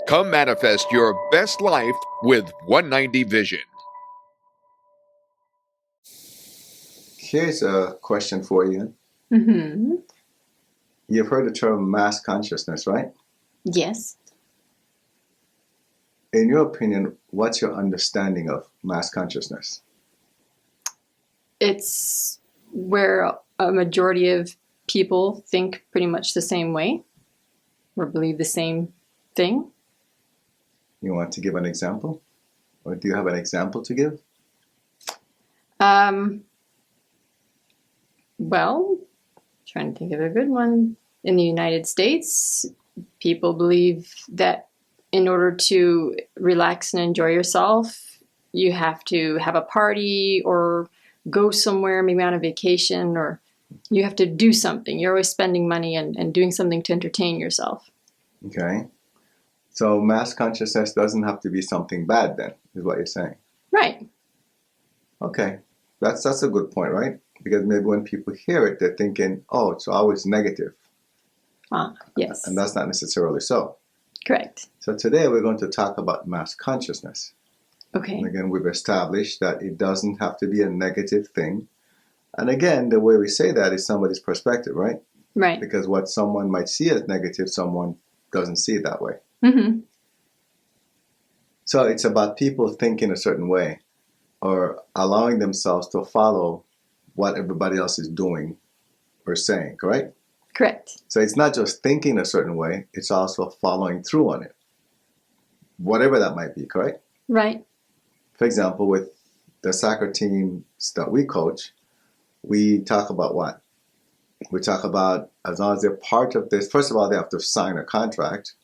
Come manifest your best life with 190 Vision. Here's a question for you. Mm-hmm. You've heard the term mass consciousness, right? Yes. In your opinion, what's your understanding of mass consciousness? It's where a majority of people think pretty much the same way or believe the same thing. You want to give an example? Or do you have an example to give? Well, trying to think of a good one. In the United States, people believe that in order to relax and enjoy yourself, you have to have a party or go somewhere, maybe on a vacation, or you have to do something. You're always spending money and doing something to entertain yourself. Okay. So mass consciousness doesn't have to be something bad then, is what you're saying. Right. Okay. That's a good point, right? Because maybe when people hear it, they're thinking, oh, it's always negative. Yes. And that's not necessarily so. Correct. So today we're going to talk about mass consciousness. Okay. And again, we've established that it doesn't have to be a negative thing. And again, the way we say that is somebody's perspective, right? Right. Because what someone might see as negative, someone doesn't see it that way. Mm-hmm. So it's about people thinking a certain way or allowing themselves to follow what everybody else is doing or saying, correct? Correct. So it's not just thinking a certain way, it's also following through on it. Whatever that might be, correct? Right. For example, with the soccer teams that we coach, we talk about what? We talk about as long as they're part of this, first of all, they have to sign a contract.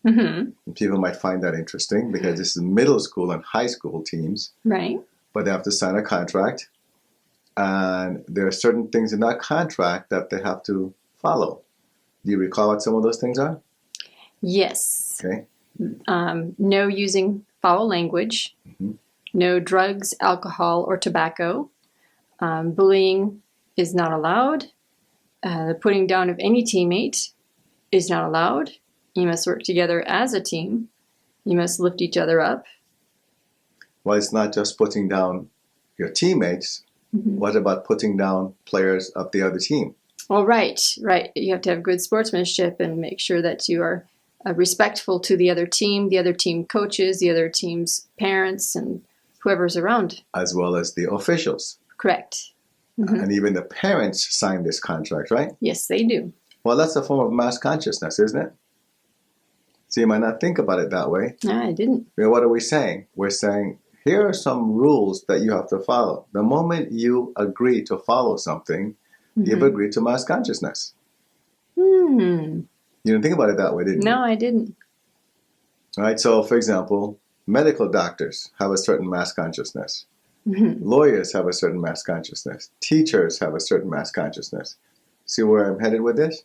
Mm-hmm. And people might find that interesting because this is middle school and high school teams. Right. But they have to sign a contract. And there are certain things in that contract that they have to follow. Do you recall what some of those things are? Yes. Okay. No using foul language. Mm-hmm. No drugs, alcohol, or tobacco. Bullying is not allowed. The putting down of any teammate is not allowed. You must work together as a team. You must lift each other up. Well, it's not just putting down your teammates. Mm-hmm. What about putting down players of the other team? Oh, right. You have to have good sportsmanship and make sure that you are respectful to the other team coaches, the other team's parents, and whoever's around. As well as the officials. Correct. Mm-hmm. And even the parents sign this contract, right? Yes, they do. Well, that's a form of mass consciousness, isn't it? So you might not think about it that way. No, I didn't. Well, what are we saying? We're saying, here are some rules that you have to follow. The moment you agree to follow something, Mm-hmm. you've agreed to mass consciousness. Hmm. You didn't think about it that way, did you? No, I didn't. All right, so for example, medical doctors have a certain mass consciousness. Mm-hmm. Lawyers have a certain mass consciousness. Teachers have a certain mass consciousness. See where I'm headed with this?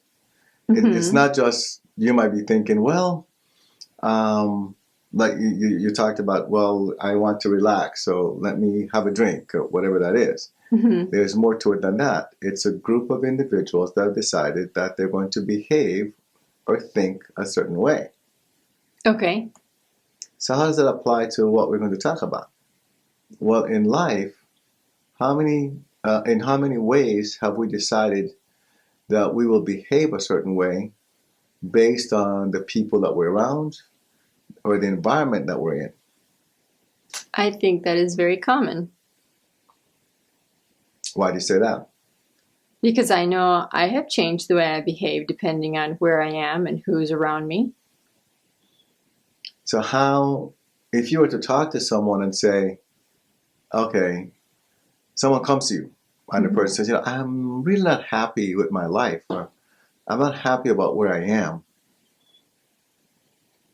Mm-hmm. It's not just, you might be thinking, well, like you talked about, well, I want to relax, so let me have a drink, or whatever that is. Mm-hmm. There's more to it than that. It's a group of individuals that have decided that they're going to behave or think a certain way. Okay. So how does that apply to what we're going to talk about? Well, in life, in how many ways have we decided that we will behave a certain way based on the people that we're around or the environment that we're in? I think that is very common. Why do you say that? Because I know I have changed the way I behave depending on where I am and who's around me. So how, if you were to talk to someone and say, okay, someone comes to you and the person says, I'm really not happy with my life, or I'm not happy about where I am.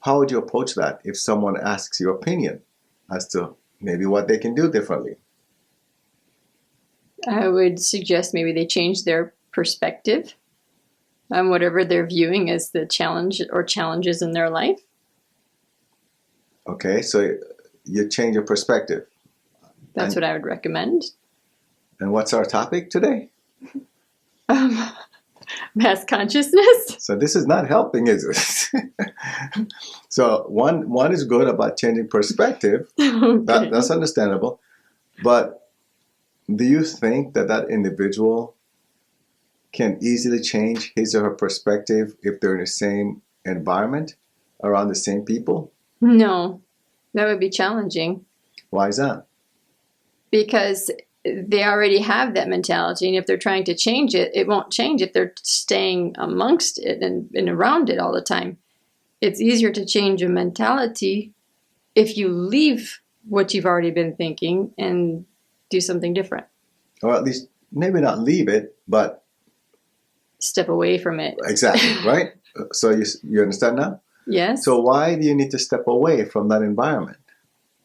How would you approach that if someone asks your opinion as to maybe what they can do differently? I would suggest maybe they change their perspective on whatever they're viewing as the challenge or challenges in their life. Okay, so you change your perspective. That's what I would recommend. And what's our topic today? Mass consciousness. So this is not helping, is it? So one is good about changing perspective. Okay. That's understandable. But do you think that individual can easily change his or her perspective if they're in the same environment, around the same people? No, that would be challenging Why is that? because they already have that mentality. And if they're trying to change it, it won't change if they're staying amongst it and around it all the time. It's easier to change a mentality if you leave what you've already been thinking and do something different. Or at least maybe not leave it, but Step away from it. exactly, right? So you understand now? Yes. So why do you need to step away from that environment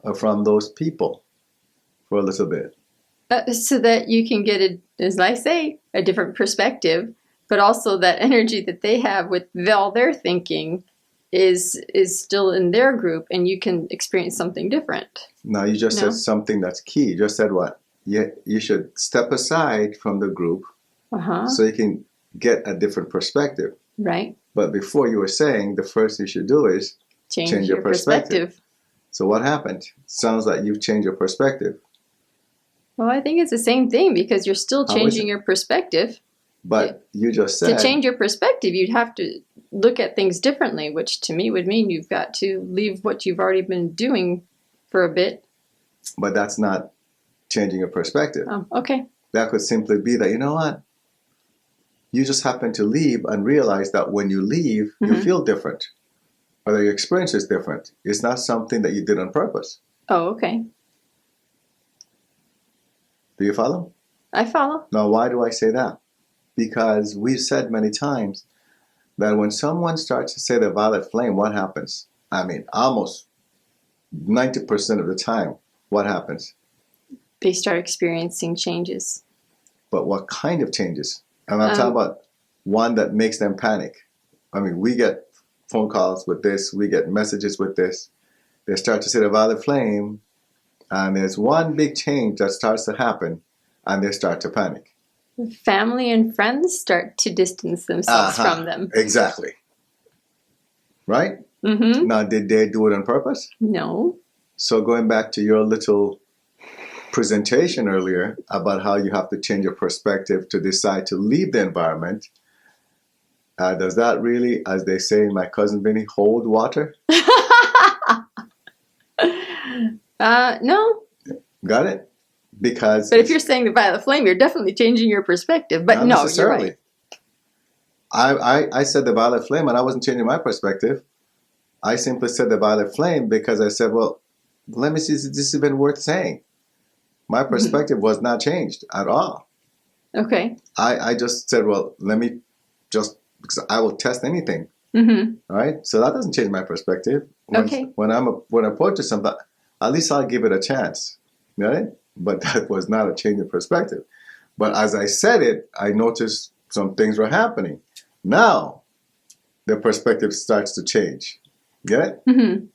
or from those people for a little bit? So that you can get, as I say, a different perspective, but also that energy that they have with all their thinking is still in their group, and you can experience something different. Now you just No. said something that's key. You just said what? You should step aside from the group Uh-huh. so you can get a different perspective. Right. But before you were saying the first thing you should do is Change your perspective. So what happened? Sounds like you've changed your perspective. Well, I think it's the same thing because you're still How is changing it? your perspective. But you just said To change your perspective, you'd have to look at things differently, which to me would mean you've got to leave what you've already been doing for a bit. but that's not changing your perspective. Oh, okay. That could simply be that, you know what? You just happen to leave and realize that when you leave, you Mhm. feel different. Or that your experience is different. It's not something that you did on purpose. Oh, okay. Do you follow? I follow. Now, why do I say that? Because we've said many times that when someone starts to say the violet flame, what happens? I mean, almost 90% of the time, what happens? They start experiencing changes. But what kind of changes? And I'm talking about one that makes them panic. I mean, we get phone calls with this, we get messages with this. They start to say the violet flame, and there's one big change that starts to happen, and they start to panic. Family and friends start to distance themselves from them. Exactly. Right? Mm-hmm. Now, did they do it on purpose? No. So going back to your little presentation earlier about how you have to change your perspective to decide to leave the environment, does that really, as they say in my cousin Vinny, hold water? No. Got it? Because But if you're saying the violet flame, you're definitely changing your perspective. But not no, necessarily. you're right. I said the violet flame, and I wasn't changing my perspective. I simply said the violet flame because I said, well, let me see if this is even worth saying. My perspective was not changed at all. Okay. I just said, well, let me just, because I will test anything. Mm-hmm. All right? So that doesn't change my perspective. Okay. When I approach to something, at least I'll give it a chance. Right? But that was not a change of perspective. But as I said it, I noticed some things were happening. Now, the perspective starts to change. Get it? Mm-hmm.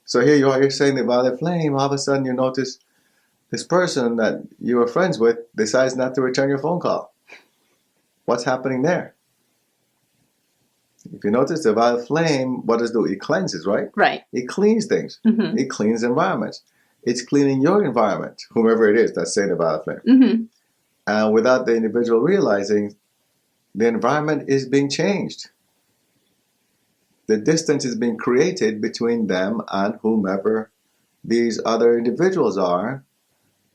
So here you are, you're saying the violet flame. All of a sudden, you notice this person that you were friends with decides not to return your phone call. What's happening there? If you notice the violet flame, what does it do? It cleanses, right? Right. It cleans things. Mm-hmm. It cleans environments. It's cleaning your environment, whomever it is that's saying the violet flame. Mm-hmm. And without the individual realizing, the environment is being changed. The distance is being created between them and whomever these other individuals are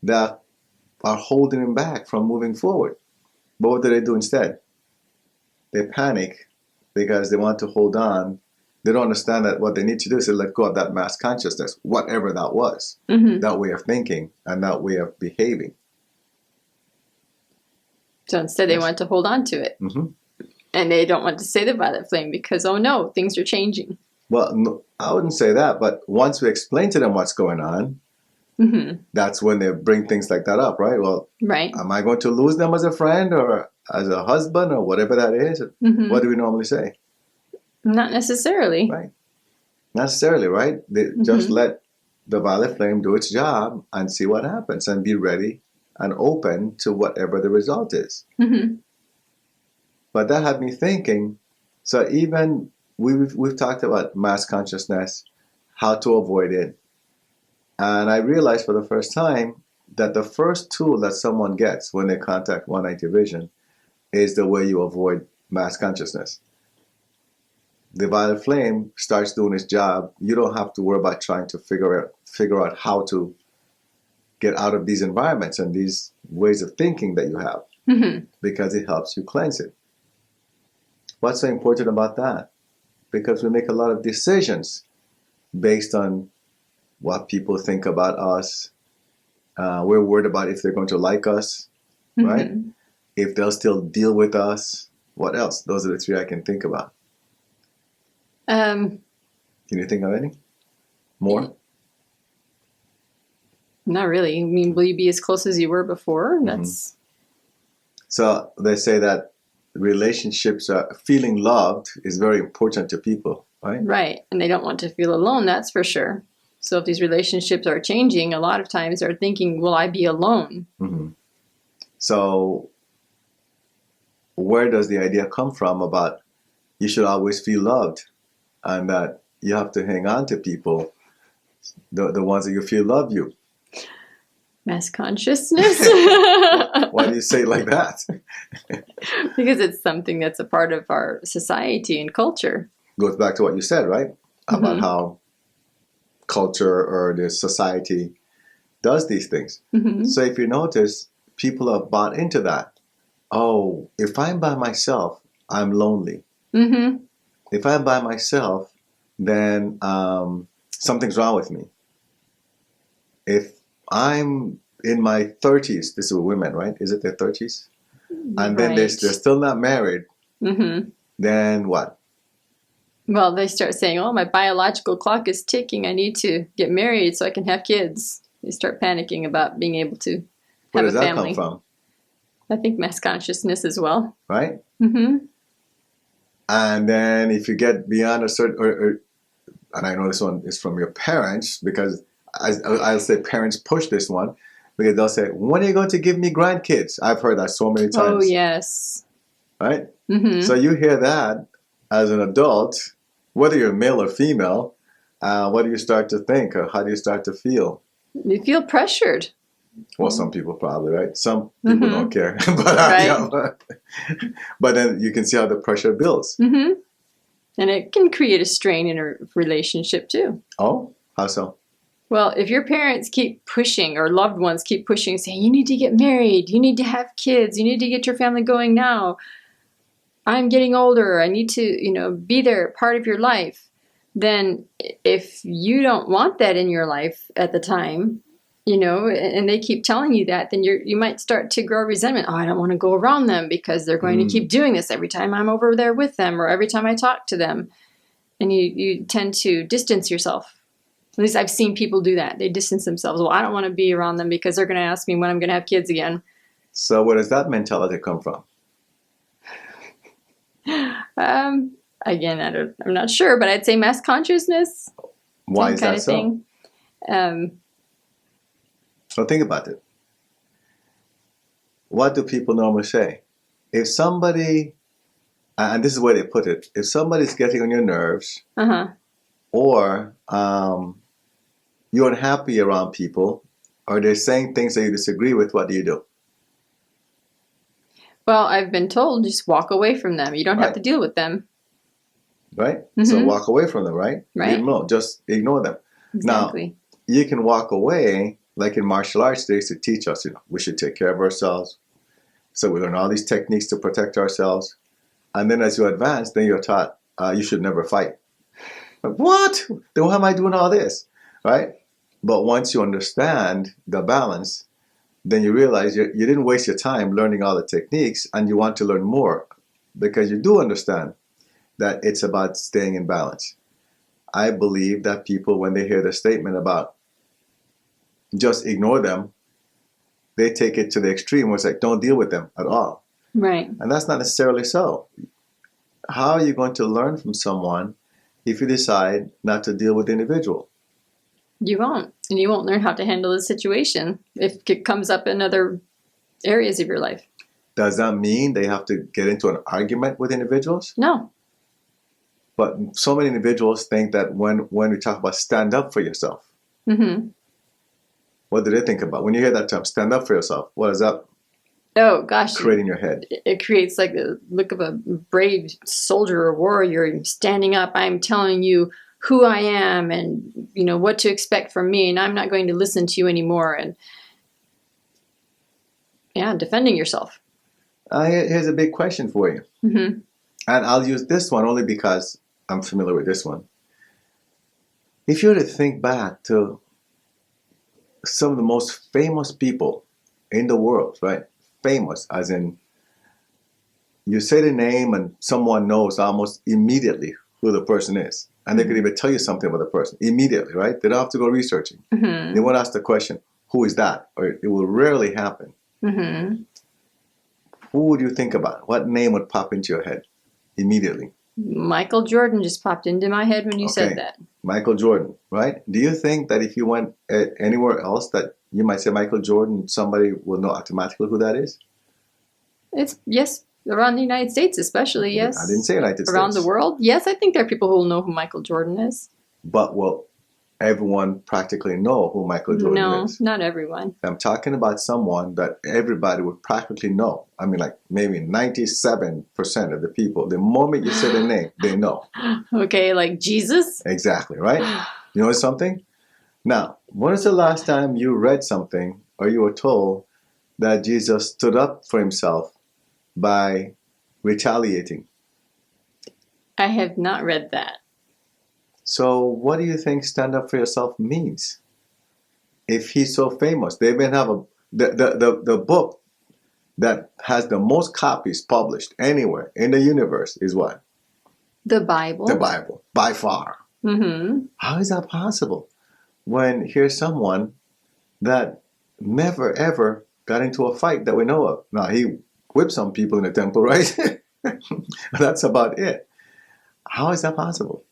that are holding them back from moving forward. But what do they do instead? They panic because they want to hold on. They don't understand that what they need to do is to let go of that mass consciousness, whatever that was, Mm-hmm. that way of thinking and that way of behaving. So instead, they Yes. want to hold on to it. Mm-hmm. And they don't want to say the violet flame because, oh no, things are changing. Well, no, I wouldn't say that, but once we explain to them what's going on, Mm-hmm. that's when they bring things like that up, right? Well, Right. am I going to lose them as a friend or as a husband or whatever that is? Mm-hmm. What do we normally say? Not necessarily. Right. Not necessarily, right? They just Mhm. let the violet flame do its job and see what happens and be ready and open to whatever the result is. Mm-hmm. But that had me thinking, so even we've talked about mass consciousness, how to avoid it, and I realized for the first time that the first tool that someone gets when they contact 190 Vision is the way you avoid mass consciousness. The violet flame starts doing its job. You don't have to worry about trying to figure out how to get out of these environments and these ways of thinking that you have, because it helps you cleanse it. What's so important about that? Because we make a lot of decisions based on what people think about us. We're worried about if they're going to like us, right? If they'll still deal with us. What else? Those are the three I can think about. Can you think of any more? Not really. I mean, will you be as close as you were before? That's So they say that relationships, feeling loved is very important to people, right? right. And they don't want to feel alone, that's for sure. So if these relationships are changing, a lot of times they're thinking, will I be alone? So where does the idea come from about you should always feel loved and that you have to hang on to people, the ones that you feel love you? Mass consciousness. Why do you say it like that? Because it's something that's a part of our society and culture. Goes back to what you said, right? About how culture or the society does these things. So if you notice, people have bought into that. Oh, if I'm by myself, I'm lonely. If I'm by myself, then something's wrong with me. If I'm in my 30s, this is women, right? Is it their 30s? And then they're still not married. Then what? Well, they start saying, oh, my biological clock is ticking. I need to get married so I can have kids. They start panicking about being able to have a family. Where does that come from? I think mass consciousness as well. Right? And then if you get beyond a certain, and I know this one is from your parents, because I'll say parents push this one, because they'll say, when are you going to give me grandkids? I've heard that so many times. Oh, yes. Right? So you hear that as an adult, whether you're male or female, what do you start to think, or how do you start to feel? You feel pressured. Well, some people probably, right? Some people don't care. But, but then you can see how the pressure builds. And it can create a strain in a relationship too. Oh, how so? Well, if your parents keep pushing, or loved ones keep pushing, saying, you need to get married, you need to have kids, you need to get your family going now. I'm getting older, I need to, be there, part of your life. Then if you don't want that in your life at the time, and they keep telling you that, then you might start to grow resentment. Oh, I don't want to go around them because they're going to keep doing this every time I'm over there with them or every time I talk to them. And you tend to distance yourself. At least I've seen people do that. They distance themselves. Well, I don't want to be around them because they're going to ask me when I'm going to have kids again. So where does that mentality come from? Again, I'm not sure, but I'd say mass consciousness. Why is that so? Thing. So think about it. What do people normally say? If somebody, and this is where they put it, if somebody's getting on your nerves, or you're unhappy around people, or they're saying things that you disagree with, what do you do? Well, I've been told just walk away from them. You don't have to deal with them. Right? So walk away from them, right? Right. No, just ignore them. Exactly. Now, you can walk away, like in martial arts, they used to teach us, we should take care of ourselves. So we learn all these techniques to protect ourselves. And then as you advance, then you're taught, you should never fight. Like, what? Then why am I doing all this? Right? But once you understand the balance, then you realize you didn't waste your time learning all the techniques, and you want to learn more because you do understand that it's about staying in balance. I believe that people, when they hear the statement about just ignore them, they take it to the extreme where it's like, don't deal with them at all. Right. And that's not necessarily so. How are you going to learn from someone if you decide not to deal with the individual? You won't. And you won't learn how to handle the situation if it comes up in other areas of your life. Does that mean they have to get into an argument with individuals? No. But so many individuals think that when we talk about stand up for yourself, what do they think about? When you hear that term, stand up for yourself, what does that Oh gosh, create in your head? it creates like the look of a brave soldier or warrior. I'm standing up. I'm telling you who I am, and what to expect from me, and I'm not going to listen to you anymore. And yeah, defending yourself. Here's a big question for you. And I'll use this one only because I'm familiar with this one. If you were to think back to some of the most famous people in the world, right? Famous, as in you say the name and someone knows almost immediately who the person is. And they could even tell you something about the person immediately, right? They don't have to go researching. They won't ask the question, who is that? Or it will rarely happen. Who would you think about? What name would pop into your head immediately? Michael Jordan just popped into my head when you said that. Michael Jordan, right? Do you think that if you went anywhere else that you might say Michael Jordan, somebody will know automatically who that is? Yes, around the United States especially, yes. I didn't say United States. Around the world, yes, I think there are people who will know who Michael Jordan is. But will everyone practically know who Michael Jordan is? No, not everyone. I'm talking about someone that everybody would practically know. I mean, like maybe 97% of the people, the moment you say their name, they know. Okay, like Jesus? Exactly, right? You know something? Now, when was the last time you read something or you were told that Jesus stood up for himself by retaliating? I have not read that. So what do you think stand up for yourself means? If he's so famous, they even have the book that has the most copies published anywhere in the universe is what? The Bible. The Bible, by far. How is that possible? When here's someone that never ever got into a fight that we know of. Now, he whipped some people in the temple, right? That's about it. How is that possible?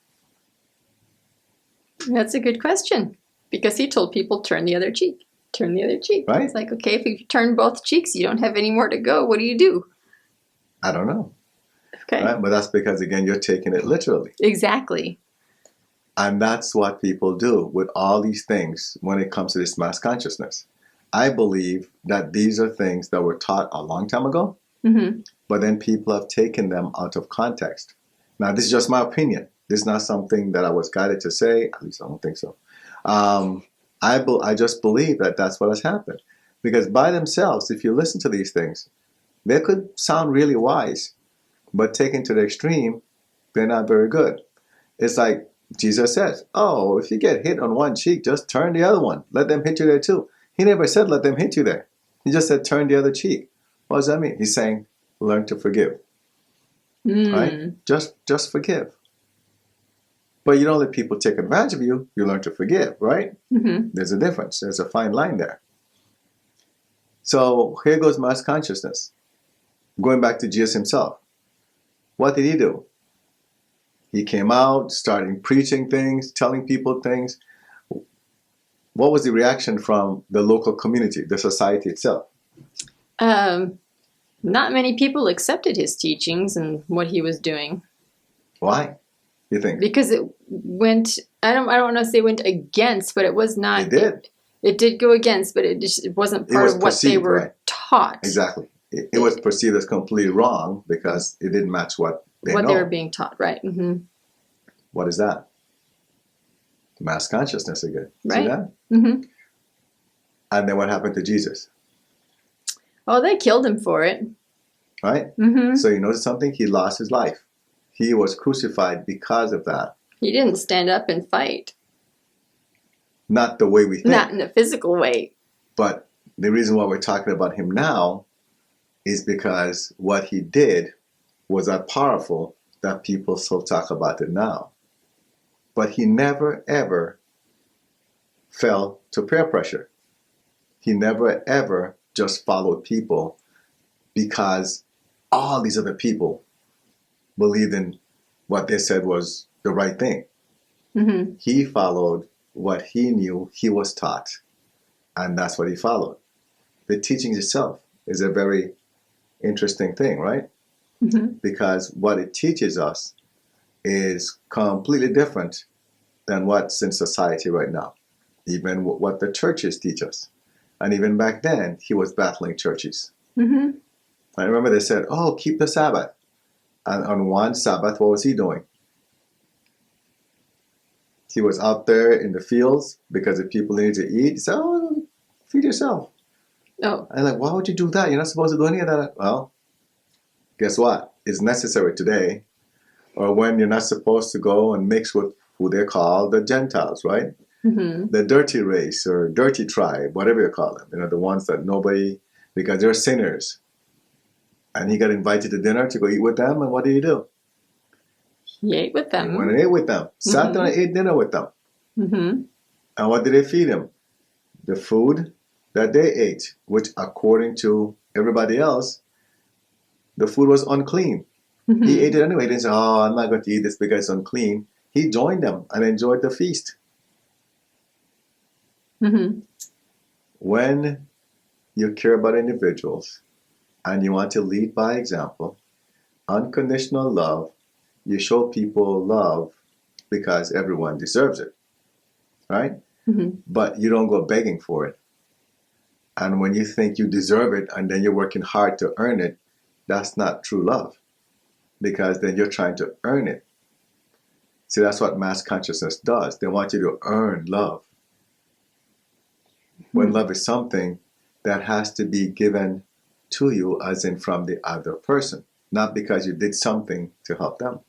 That's a good question. Because he told people, turn the other cheek. Turn the other cheek. Right. It's like, okay, if you turn both cheeks, you don't have any more to go. What do you do? I don't know. Okay. Right? But that's because, again, you're taking it literally. Exactly. And that's what people do with all these things when it comes to this mass consciousness. I believe that these are things that were taught a long time ago, but then people have taken them out of context. Now, this is just my opinion. This is not something that I was guided to say. At least I don't think so. I just believe that that's what has happened. Because by themselves, if you listen to these things, they could sound really wise, but taken to the extreme, they're not very good. It's like Jesus says, oh, if you get hit on one cheek, just turn the other one. Let them hit you there too. He never said let them hit you there. He just said turn the other cheek. What does that mean? He's saying learn to forgive. Right? Just forgive. But you don't let people take advantage of you. You learn to forgive, right? There's a difference. There's a fine line there. So here goes mass consciousness. Going back to Jesus himself. What did he do? He came out, started preaching things, telling people things. What was the reaction from the local community, the society itself? Not many people accepted his teachings and what he was doing. Why, you think? Because it went, I don't want to say went against, but it was not. It did. It did go against, but it wasn't part of what they were taught. Exactly. It was perceived as completely wrong because it didn't match what they were being taught, right? What is that? Mass consciousness again. Right. See that? And then what happened to Jesus? Oh, they killed him for it. Right? So you notice something? He lost his life. He was crucified because of that. He didn't stand up and fight. Not the way we think. Not in a physical way. But the reason why we're talking about him now is because what he did was that powerful that people still talk about it now. But he never, ever fell to peer pressure. He never, ever just followed people because all these other people believed in what they said was the right thing. He followed what he knew he was taught, and that's what he followed. The teachings itself is a very interesting thing, right? Because what it teaches us is completely different than what's in society right now, even what the churches teach us. And even back then, he was battling churches. Mm-hmm. I remember they said, oh, keep the Sabbath. And on one Sabbath, what was he doing? He was out there in the fields because the people needed to eat. He said, oh, feed yourself. Oh. I'm like, why would you do that? You're not supposed to do any of that. Well, guess what? It's necessary today. Or when you're not supposed to go and mix with who they call the Gentiles, right? Mm-hmm. The dirty race or dirty tribe, whatever you call them. You know, the ones that nobody, because they're sinners. And he got invited to dinner to go eat with them. And what did he do? He ate with them. He went and ate with them. Sat down and ate dinner with them. Mm-hmm. And what did they feed him? The food that they ate, which according to everybody else, the food was unclean. Mm-hmm. He ate it anyway. He didn't say, oh, I'm not going to eat this because it's unclean. He joined them and enjoyed the feast. Mm-hmm. When you care about individuals and you want to lead by example, unconditional love, you show people love because everyone deserves it, right? Mm-hmm. But you don't go begging for it. And when you think you deserve it and then you're working hard to earn it, that's not true love, because then you're trying to earn it. See, that's what mass consciousness does. They want you to earn love. When love is something that has to be given to you, as in from the other person, not because you did something to help them.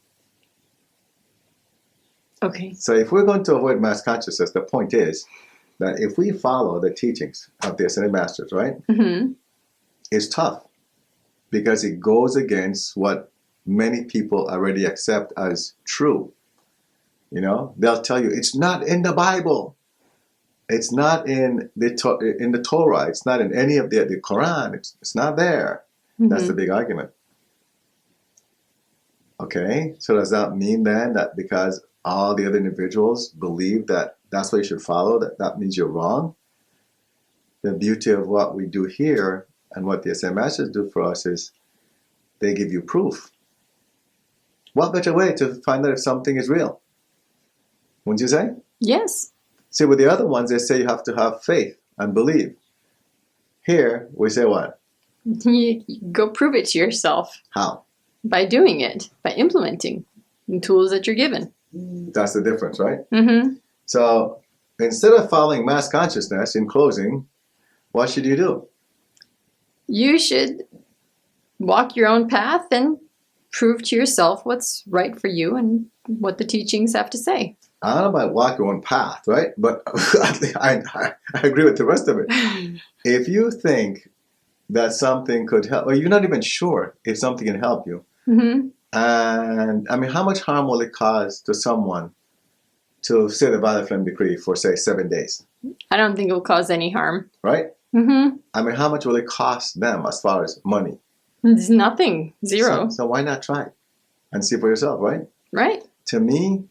Okay. So if we're going to avoid mass consciousness, the point is that if we follow the teachings of the Ascended Masters, right, Mm-hmm. it's tough because it goes against what many people already accept as true. You know, they'll tell you it's not in the Bible. It's not in the Torah. It's not in any of the Quran. It's not there. Mm-hmm. That's the big argument. Okay, so does that mean then that because all the other individuals believe that that's what you should follow, that means you're wrong? The beauty of what we do here and what the SM Masters do for us is they give you proof. What better way to find out if something is real? Wouldn't you say? Yes. See, with the other ones, they say you have to have faith and believe. Here, we say what? You go prove it to yourself. How? By doing it, by implementing the tools that you're given. That's the difference, right? Mm-hmm. So instead of following mass consciousness, in closing, what should you do? You should walk your own path and prove to yourself what's right for you and what the teachings have to say. I don't know about walk your own path, right? But I agree with the rest of it. If you think that something could help, or you're not even sure if something can help you, Mm-hmm. and I mean, how much harm will it cause to someone to say the Violet Flame Decree for, say, 7 days? I don't think it will cause any harm. Right? Mm-hmm. I mean, how much will it cost them as far as money? It's nothing. Zero. So why not try and see for yourself, right? Right. To me,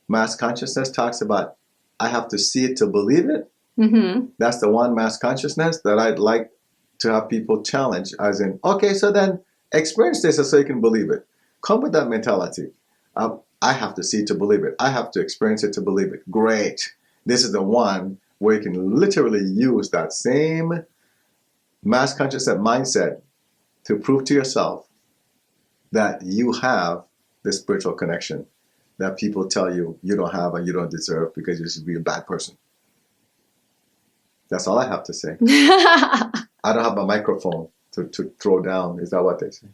mass consciousness talks about I have to see it to believe it. Mm-hmm. That's the one mass consciousness that I'd like to have people challenge, as in, okay, so then experience this so you can believe it. Come with that mentality. I have to see it to believe it. I have to experience it to believe it. Great. This is the one where you can literally use that same mass consciousness mindset to prove to yourself that you have the spiritual connection that people tell you you don't have and you don't deserve because you're just a real bad person. That's all I have to say. I don't have a microphone to throw down. Is that what they say?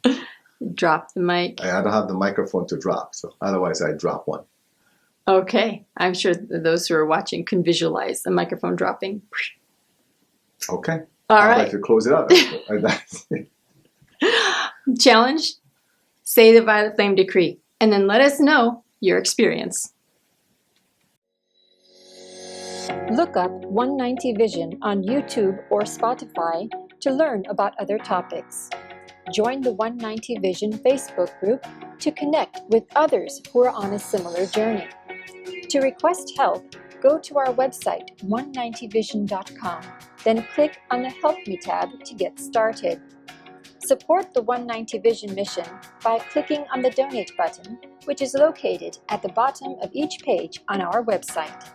Drop the mic. I don't have the microphone to drop, so otherwise I'd drop one. Okay. I'm sure those who are watching can visualize the microphone dropping. Okay. All I'd right. like to close it out. Challenge. Say the Violet Flame Decree. And then let us know your experience. Look up 190 Vision on YouTube or Spotify to learn about other topics. Join the 190 Vision Facebook group to connect with others who are on a similar journey. To request help, go to our website 190vision.com, then click on the Help Me tab to get started. Support the 190 Vision mission by clicking on the Donate button which is located at the bottom of each page on our website.